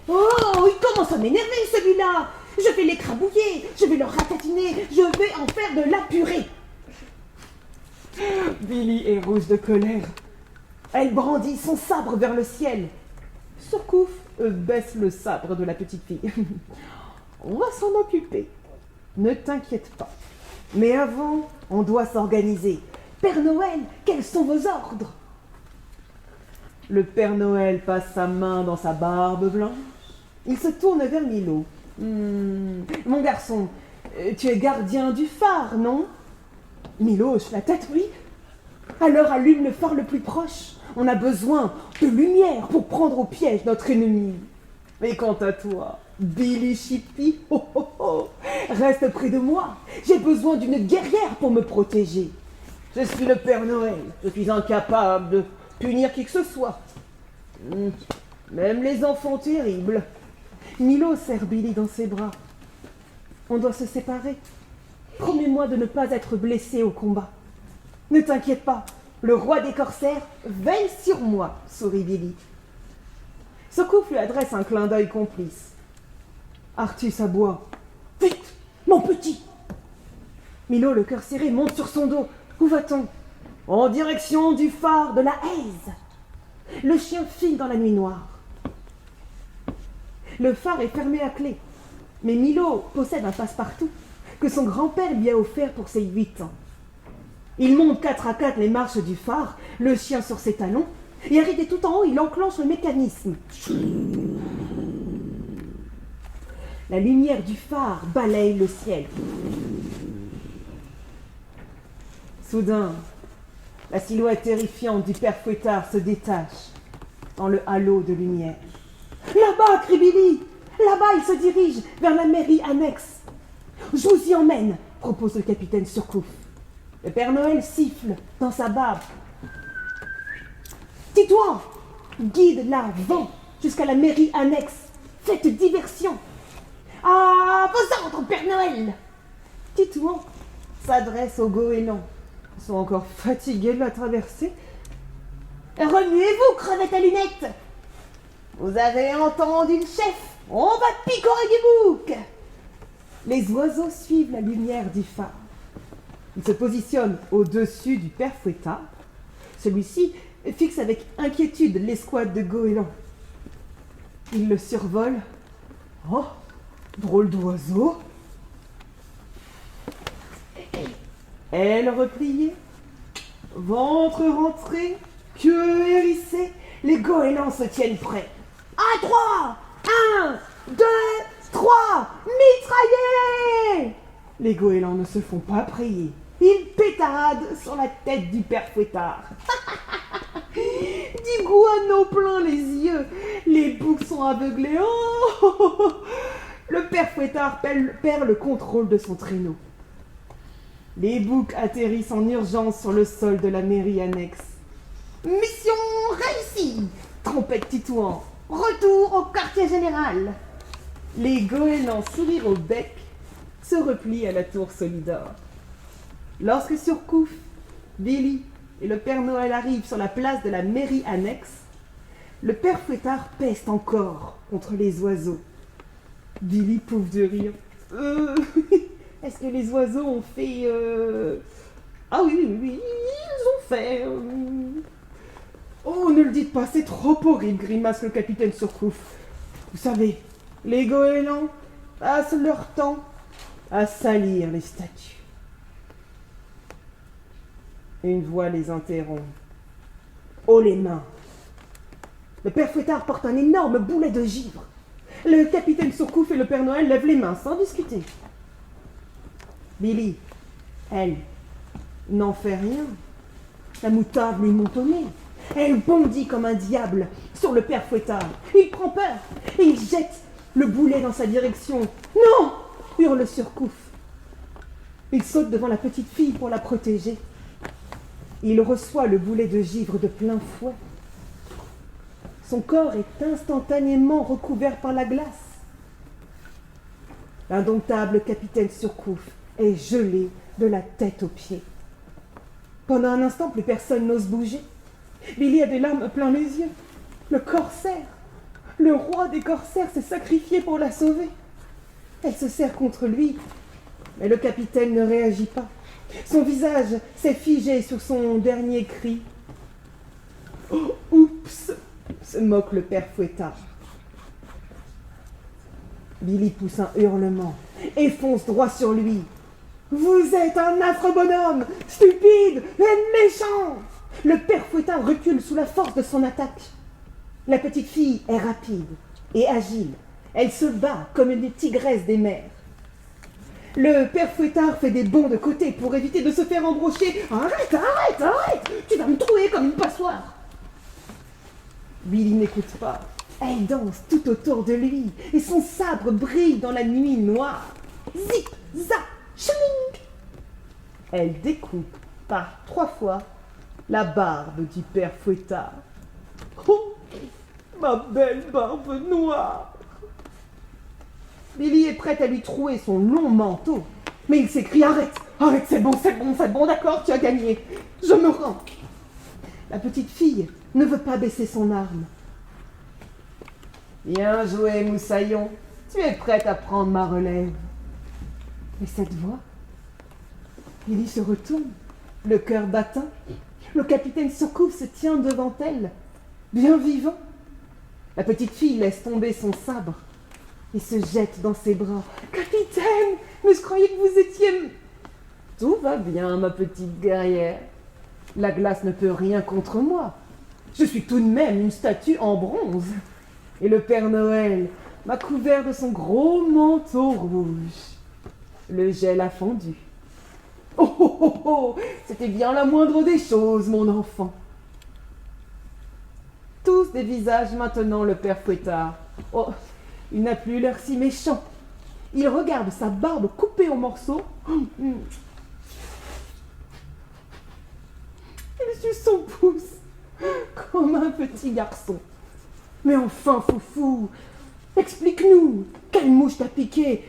Oh, il commence à m'énerver celui-là. Je vais l'écrabouiller, je vais le ratatiner, je vais en faire de la purée. Billy est rouge de colère. Elle brandit son sabre vers le ciel. Surcouf baisse le sabre de la petite fille. On va s'en occuper. Ne t'inquiète pas. Mais avant, on doit s'organiser. Père Noël, quels sont vos ordres? Le Père Noël passe sa main dans sa barbe blanche. Il se tourne vers Milo. Mon garçon, tu es gardien du phare, non? Milo hoche la tête, oui. Alors allume le phare le plus proche. On a besoin de lumière pour prendre au piège notre ennemi. Mais quant à toi, Billy Chippy, reste près de moi. J'ai besoin d'une guerrière pour me protéger. Je suis le Père Noël. Je suis incapable de punir qui que ce soit. Même les enfants terribles. Milo serre Billy dans ses bras. On doit se séparer. Promets-moi de ne pas être blessé au combat. Ne t'inquiète pas, le roi des corsaires veille sur moi, sourit Billy. Surcouf lui adresse un clin d'œil complice. Artus aboie. Vite, mon petit! Milo, le cœur serré, monte sur son dos. Où va-t-on? En direction du phare de la Haise. Le chien file dans la nuit noire. Le phare est fermé à clé. Mais Milo possède un passe-partout que son grand-père lui a offert pour ses 8 ans. Il monte 4 à 4 les marches du phare, le chien sur ses talons, et arrivé tout en haut, il enclenche le mécanisme. La lumière du phare balaye le ciel. Soudain, la silhouette terrifiante du père Fouettard se détache dans le halo de lumière. Là-bas, crie Billy! Là-bas, il se dirige vers la mairie annexe. Je vous y emmène, propose le capitaine Surcouf. Le Père Noël siffle dans sa barbe. Titouan, guide l'avant jusqu'à la mairie annexe. Faites diversion. À vos ordres, Père Noël. Titouan s'adresse aux goélands. Ils sont encore fatigués de la traversée. Remuez-vous, crevette à lunettes. Vous avez entendu le chef. On va picorer du bouc. Les oiseaux suivent la lumière du phare. Ils se positionnent au-dessus du père Fouettard. Celui-ci fixe avec inquiétude l'escouade de goélands. Il le survole. Oh, drôle d'oiseau. Aile repliée, ventre rentré, queue hérissée, les goélands se tiennent prêts. À 3, 1, 2, 3, mitraillez! Les goélands ne se font pas prier. Ils pétardent sur la tête du père Fouettard. Du guano plein les yeux. Les boucs sont aveuglés. Oh, le père Fouettard perd le contrôle de son traîneau. Les boucs atterrissent en urgence sur le sol de la mairie annexe. Mission réussie. Trompette Titouan. Retour au quartier général. Les goélands, sourire au bec, se replient à la tour Solidor. Lorsque Surcouf, Billy et le Père Noël arrivent sur la place de la mairie annexe, le père Fouettard peste encore contre les oiseaux. Billy pouffe de rire. Est-ce que les oiseaux ont fait... Ah oui, ils ont fait... Oh, ne le dites pas, c'est trop horrible, grimace le capitaine Surcouf. Vous savez, les goélands passent leur temps à salir les statues. Une voix les interrompt. Haut les mains. Le père Fouettard porte un énorme boulet de givre. Le capitaine Surcouf et le Père Noël lèvent les mains sans discuter. Billy, elle, n'en fait rien. La moutarde lui monte au nez. Elle bondit comme un diable sur le père Fouettard. Il prend peur et il jette le boulet dans sa direction. Non, hurle Surcouf. Il saute devant la petite fille pour la protéger. Il reçoit le boulet de givre de plein fouet. Son corps est instantanément recouvert par la glace. L'indomptable capitaine Surcouf est gelé de la tête aux pieds. Pendant un instant, plus personne n'ose bouger. Billy a des larmes plein les yeux. Le corsaire, le roi des corsaires, s'est sacrifié pour la sauver. Elle se serre contre lui, mais le capitaine ne réagit pas. Son visage s'est figé sur son dernier cri. Oh, oups, se moque le père Fouettard. Billy pousse un hurlement et fonce droit sur lui. Vous êtes un affreux bonhomme, stupide et méchant. Le père Fouettard recule sous la force de son attaque. La petite fille est rapide et agile. Elle se bat comme une tigresse des mers. Le père Fouettard fait des bonds de côté pour éviter de se faire embrocher. Arrête, arrête, arrête! Tu vas me trouer comme une passoire. Billy n'écoute pas. Elle danse tout autour de lui et son sabre brille dans la nuit noire. Zip, zap, chling! Elle découpe par 3 fois la barbe du père Fouettard. Oh, ma belle barbe noire! Billy est prête à lui trouer son long manteau, mais il s'écrie « Arrête, arrête, c'est bon, d'accord, tu as gagné, je me rends !» La petite fille ne veut pas baisser son arme. « Bien joué, Moussaillon, tu es prête à prendre ma relève. » Et cette voix, Billy se retourne, le cœur battant. Le capitaine Surcouf se tient devant elle, bien vivant. La petite fille laisse tomber son sabre et se jette dans ses bras. « Capitaine, mais je croyais que vous étiez... » « Tout va bien, ma petite guerrière. La glace ne peut rien contre moi. Je suis tout de même une statue en bronze. Et le Père Noël m'a couvert de son gros manteau rouge. Le gel a fondu. Oh, oh, oh, oh, c'était bien la moindre des choses, mon enfant. » Tous des visages maintenant le père Fouettard. Oh, il n'a plus l'air si méchant. Il regarde sa barbe coupée en morceaux. Il suce son pouce comme un petit garçon. Mais enfin, Foufou, explique-nous, quelle mouche t'a piqué?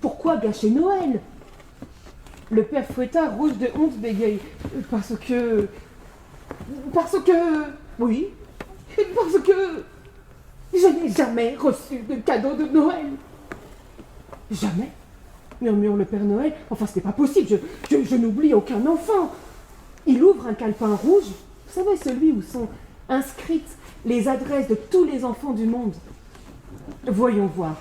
Pourquoi gâcher Noël? Le père Fouettard, rouge de honte, bégaye. Parce que... Oui, parce que je n'ai jamais reçu de cadeau de Noël. Jamais, murmure le Père Noël. Enfin, ce n'est pas possible, je n'oublie aucun enfant. Il ouvre un calepin rouge, vous savez, celui où sont inscrites les adresses de tous les enfants du monde. Voyons voir.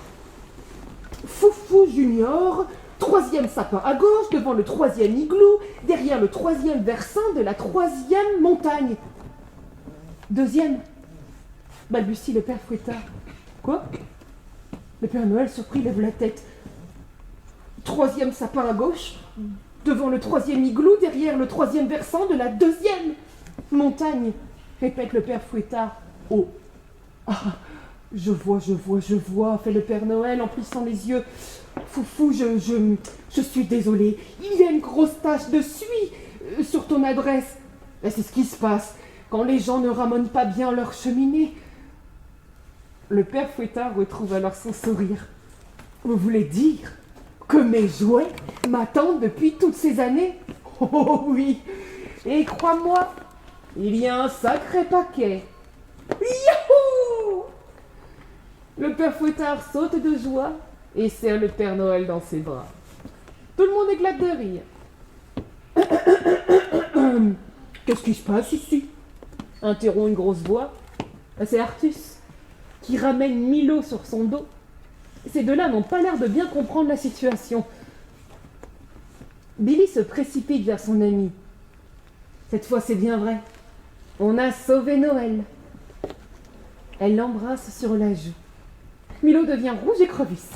Foufou Junior, 3e sapin à gauche, devant le 3e igloo, derrière le 3e versant de la 3e montagne. 2e, balbutie le père Fouettard. Quoi? Le Père Noël, surpris, lève la tête. 3e sapin à gauche, devant le 3e igloo, derrière le 3e versant de la 2e montagne, répète le père Fouettard. Oh, ah, je vois, fait le Père Noël en plissant les yeux. Foufou, je suis désolé. Il y a une grosse tache de suie sur ton adresse. C'est ce qui se passe quand les gens ne ramonent pas bien leur cheminée. Le père Fouettard retrouve alors son sourire. Vous voulez dire que mes jouets m'attendent depuis toutes ces années? Oh oui, et crois-moi, il y a un sacré paquet. Youhou! Le père Fouettard saute de joie et serre le Père Noël dans ses bras. Tout le monde éclate de rire. Qu'est-ce qui se passe ici? Interrompt une grosse voix. C'est Artus qui ramène Milo sur son dos. Ces deux-là n'ont pas l'air de bien comprendre la situation. Billy se précipite vers son ami. Cette fois, c'est bien vrai. On a sauvé Noël. Elle l'embrasse sur la joue. Milo devient rouge écrevisse.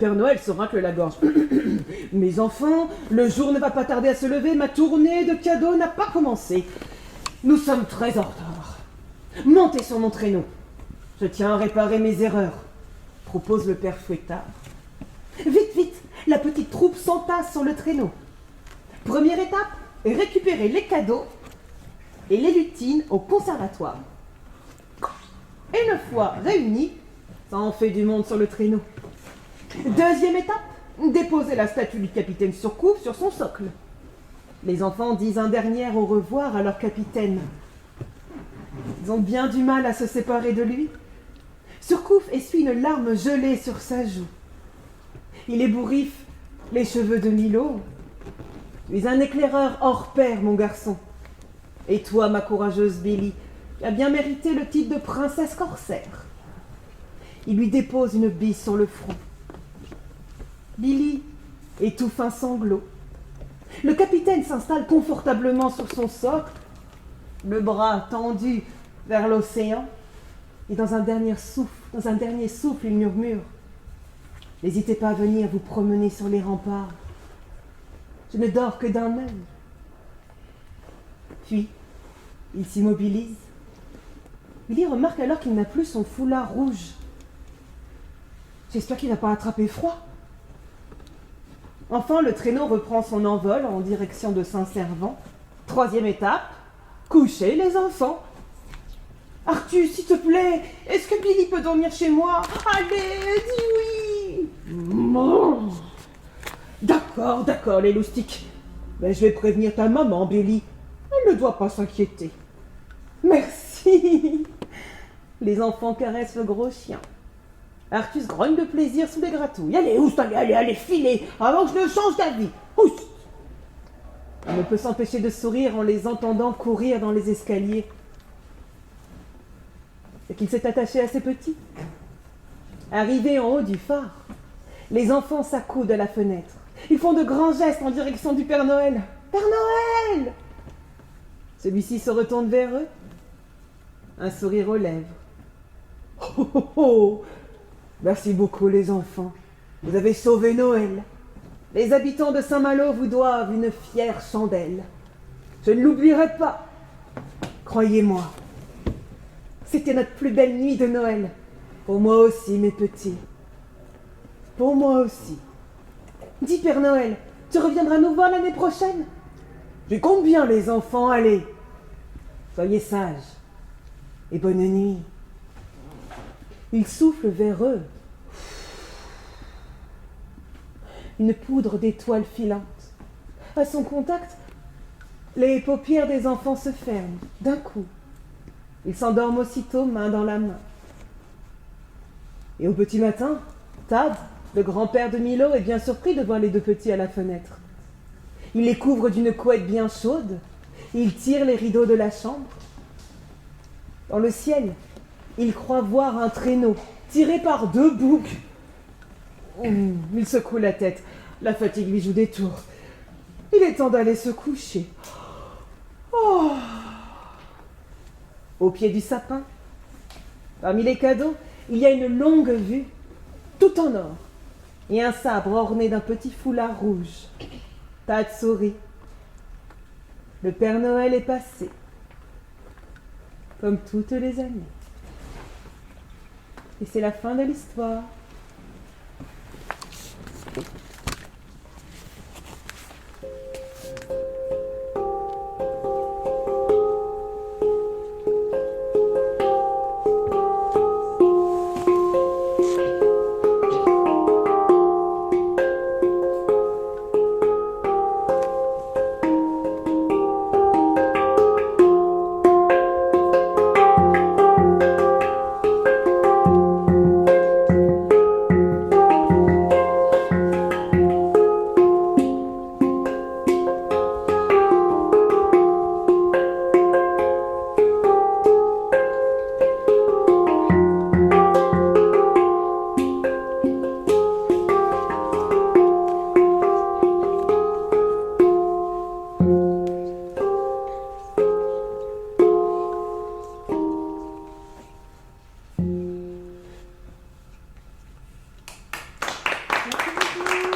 Père Noël se racle la gorge. Mes enfants, le jour ne va pas tarder à se lever, ma tournée de cadeaux n'a pas commencé. Nous sommes très en retard. Montez sur mon traîneau. Je tiens à réparer mes erreurs, propose le père Fouettard. Vite, vite, la petite troupe s'entasse sur le traîneau. Première étape, récupérer les cadeaux et les lutines au conservatoire. Et une fois réunis, ça en fait du monde sur le traîneau. Deuxième étape, déposer la statue du capitaine Surcouf sur son socle. Les enfants disent un dernier au revoir à leur capitaine. Ils ont bien du mal à se séparer de lui. Surcouf essuie une larme gelée sur sa joue. Il ébouriffe les cheveux de Milo. Tu es un éclaireur hors pair, mon garçon. Et toi, ma courageuse Billy, tu as bien mérité le titre de princesse corsaire. Il lui dépose une bise sur le front. Billy étouffe un sanglot. Le capitaine s'installe confortablement sur son socle, le bras tendu vers l'océan, et dans un dernier souffle, il murmure « N'hésitez pas à venir vous promener sur les remparts. Je ne dors que d'un œil. » Puis, il s'immobilise. Billy remarque alors qu'il n'a plus son foulard rouge. J'espère qu'il n'a pas attrapé froid. Enfin, le traîneau reprend son envol en direction de Saint-Servant. Troisième étape, coucher les enfants. Arthur, s'il te plaît, est-ce que Billy peut dormir chez moi? Allez, dis oui. D'accord, les loustiques. Mais je vais prévenir ta maman, Billy. Elle ne doit pas s'inquiéter. Merci. Les enfants caressent le gros chien. Artus grogne de plaisir sous les gratouilles. Allez, oust, allez, filez, avant que je ne change d'avis. Oust. On ne peut s'empêcher de sourire en les entendant courir dans les escaliers. C'est qu'il s'est attaché à ses petits. Arrivés en haut du phare, les enfants s'accoudent à la fenêtre. Ils font de grands gestes en direction du Père Noël. Père Noël! Celui-ci se retourne vers eux, un sourire aux lèvres. Oh, oh, oh. Merci beaucoup les enfants, vous avez sauvé Noël. Les habitants de Saint-Malo vous doivent une fière chandelle. Je ne l'oublierai pas. Croyez-moi, c'était notre plus belle nuit de Noël. Pour moi aussi, mes petits. Pour moi aussi. Dis, Père Noël, tu reviendras nous voir l'année prochaine? Je compte bien, les enfants, allez. Soyez sages. Et bonne nuit. Il souffle vers eux. Une poudre d'étoiles filantes. À son contact, les paupières des enfants se ferment, d'un coup. Ils s'endorment aussitôt, main dans la main. Et au petit matin, Tad, le grand-père de Milo, est bien surpris de voir les deux petits à la fenêtre. Il les couvre d'une couette bien chaude. Il tire les rideaux de la chambre. Dans le ciel, il croit voir un traîneau tiré par deux boucs. Il secoue la tête. La fatigue lui joue des tours. Il est temps d'aller se coucher. Oh. Au pied du sapin, parmi les cadeaux, il y a une longue vue, tout en or, et un sabre orné d'un petit foulard rouge. Tad sourit. Le Père Noël est passé, comme toutes les années. Et c'est la fin de l'histoire. Applaudissements